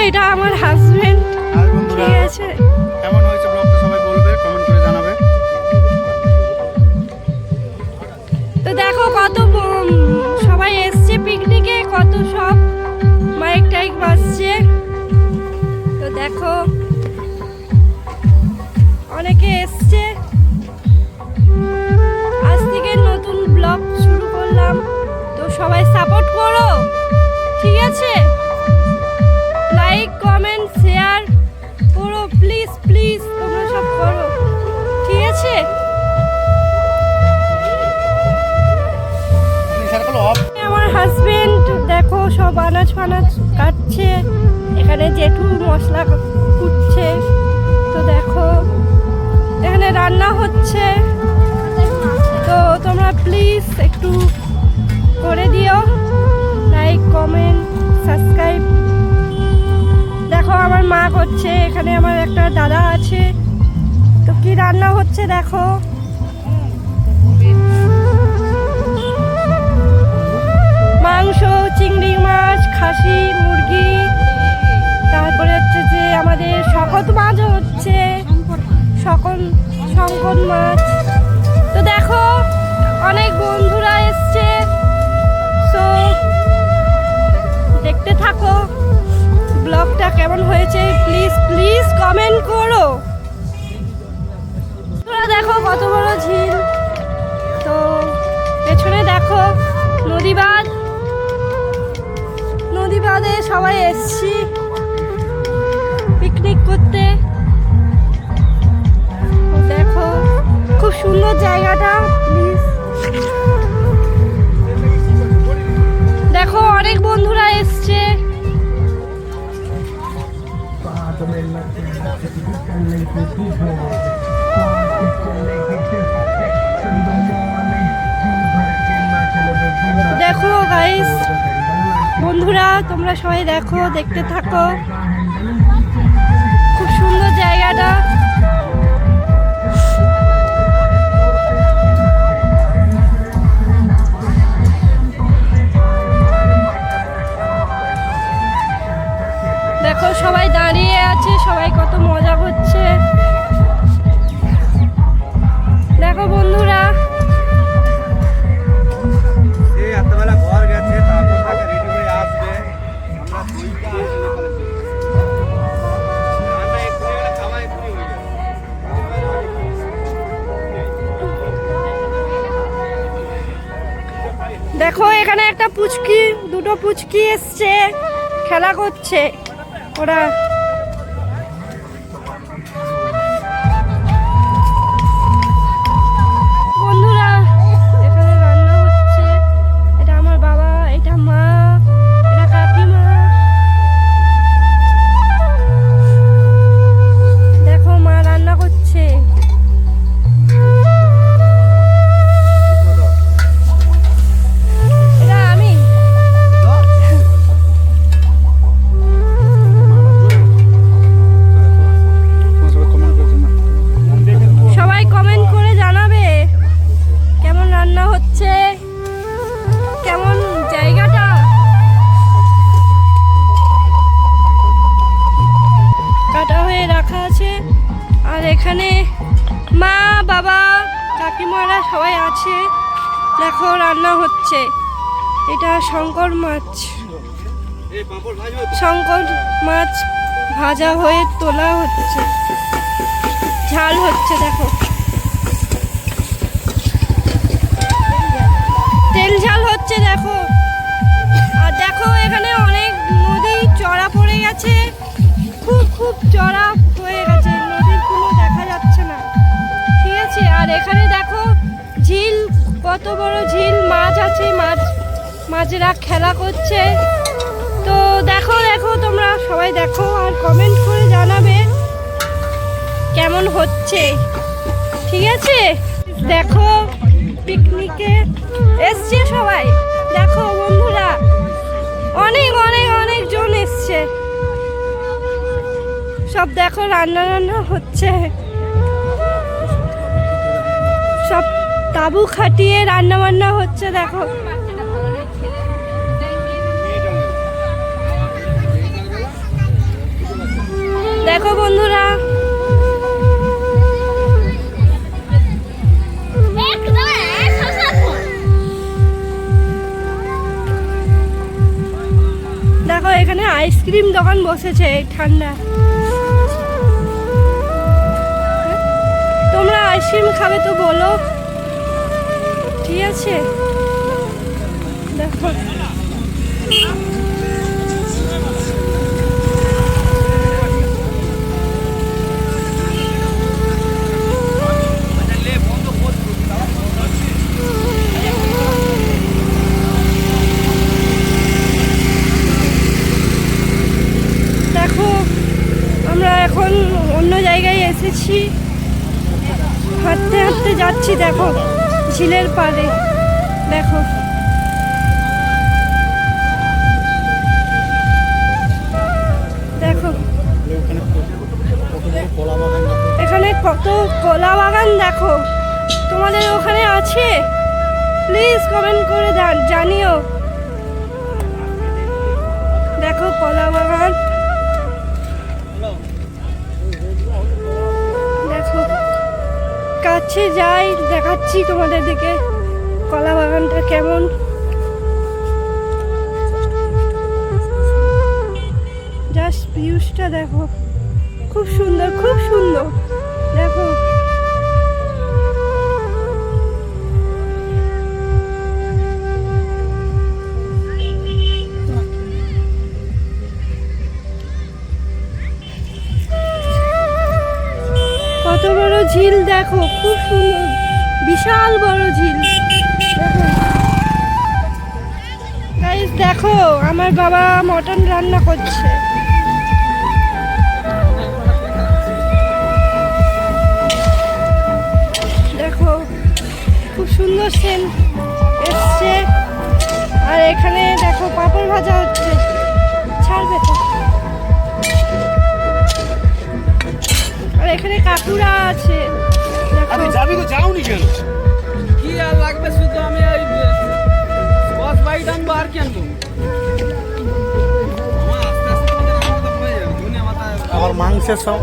এটা আমার হাজবেন্ড। ঠিক আছে, কেমন হয়েছে ব্লগটা সবাই বলবে, কমেন্ট করে জানাবে। তো দেখো কত সবাই এসছে পিকনিকে, কত সব মাইক টাইক বাজছে। তো দেখো অনেকে এসছে। আজ থেকে নতুন ব্লগ শুরু করলাম, তো সবাই সাপোর্ট করো। ঠিক আছে, লাইক কমেন্ট শেয়ার করো প্লিজ প্লিজ, তোমরা সব করো। ঠিক আছে, আমার হাজবেন্ড দেখো সব আনাজ ফানাজ কাটছে, এখানে জেঠু মশলা কুটছে। তো দেখো এখানে রান্না হচ্ছে, তো তোমরা প্লিজ একটু করে দিও লাইক কমেন্ট সাবস্ক্রাইব। দেখো আমার মা করছে, এখানে আমার একটা দাদা আছে। তো কি রান্না হচ্ছে দেখো, মাংস, চিংড়ি মাছ, খাসি মুরগি, তারপরে হচ্ছে যে আমাদের শকত মাছও হচ্ছে, শঙ্কর মাছ। তো দেখো অনেক বন্ধুরা এসছে, তো দেখতে থাকো ব্লগটা কেমন হয়েছে। প্লিজ প্লিজ কমেন্ট করো। তোমরা দেখো কত বড় ঝিল, তো পেছনে দেখো নদীবাঁধ, নদীবাঁধে সবাই এসছি পিকনিক করতে। দেখো খুব সুন্দর জায়গাটা, প্লিজ দেখো অনেক বন্ধুরা এসছে। দেখো গাইস বন্ধুরা, তোমরা সবাই দেখো, দেখতে থাকো, খুব সুন্দর জায়গাটা। দেখো সবাই দাঁড়িয়ে আছে, সবাই কত মজা করছে। দেখো বন্ধুরা দেখো এখানে একটা পুচকি, দুটো পুচকি এসছে, খেলা করছে ওরা। বন্ধুরা এখানে রান্না হচ্ছে, এটা আমার বাবা, এটা মা, এটা কাকিমা। দেখো মা রান্না করছে। এখানে মা বাবা কাকিমারা সবাই আছে। দেখো রান্না হচ্ছে, এটা শঙ্কর মাছ, শঙ্কর মাছ ভাজা হয়ে তোলা হচ্ছে, ঝাল হচ্ছে। দেখো তেল ঝাল হচ্ছে দেখো। আর দেখো এখানে অনেক নদী চড়া পড়ে গেছে, খুব খুব চড়া হয়ে গেছে, নদীর কোনো দেখা যাচ্ছে না। ঠিক আছে, আর এখানে দেখো ঝিল, কত বড় ঝিল, মাছ আছে, মাছেরা খেলা করছে। তো দেখো দেখো তোমরা সবাই দেখো, আর কমেন্ট করে জানাবে কেমন হচ্ছে। ঠিক আছে, দেখো পিকনিকে এসছে সবাই। দেখো বন্ধুরা অনেক অনেক অনেক জন এসছে, সব দেখো রান্না রান্না হচ্ছে, সব তাবু খাটিয়ে রান্না বান্না হচ্ছে। দেখো দেখো বন্ধুরা, দেখো এখানে আইসক্রিম দোকান বসেছে এই ঠান্ডা। তোমরা আইসক্রিম খাবে তো বলো, ঠিক আছে? দেখো দেখো আমরা এখন অন্য জায়গায় এসেছি, হাঁটতে হাঁটতে যাচ্ছি। দেখো ঝিলের পাড়ে, দেখো দেখো এখানে কত কলা বাগান। দেখো তোমাদের ওখানে আছে? প্লিজ কমেন্ট করে জানিও। দেখো কলা বাগান, দেখো কাছে যাই দেখাচ্ছি তোমাদের দিকে কলা বাগানটা কেমন। জাস্ট ভিউজটা দেখো, খুব সুন্দর, খুব সুন্দর। দেখো কত বড় ঝিল, দেখো খুব সুন্দর, বিশাল বড় ঝিল। গাইস দেখো আমার বাবা মটন রান্না করছে। দেখো খুব সুন্দর সেন্ট এসছে। আর এখানে দেখো পাপড় ভাজা হচ্ছে, ছাড়বে তো। আর এখানে কাকুরা আছে, আরে যাবি তো, যাওনি কেন? কি আর লাগবে, শুধু আমি ওই বস বাইট আনবো আর কি আনবো। আমার আস্তে আস্তে তোমাদের আমার কথা হয়ে যাবে, দুনিয়া মাথা আবার মাংসের সব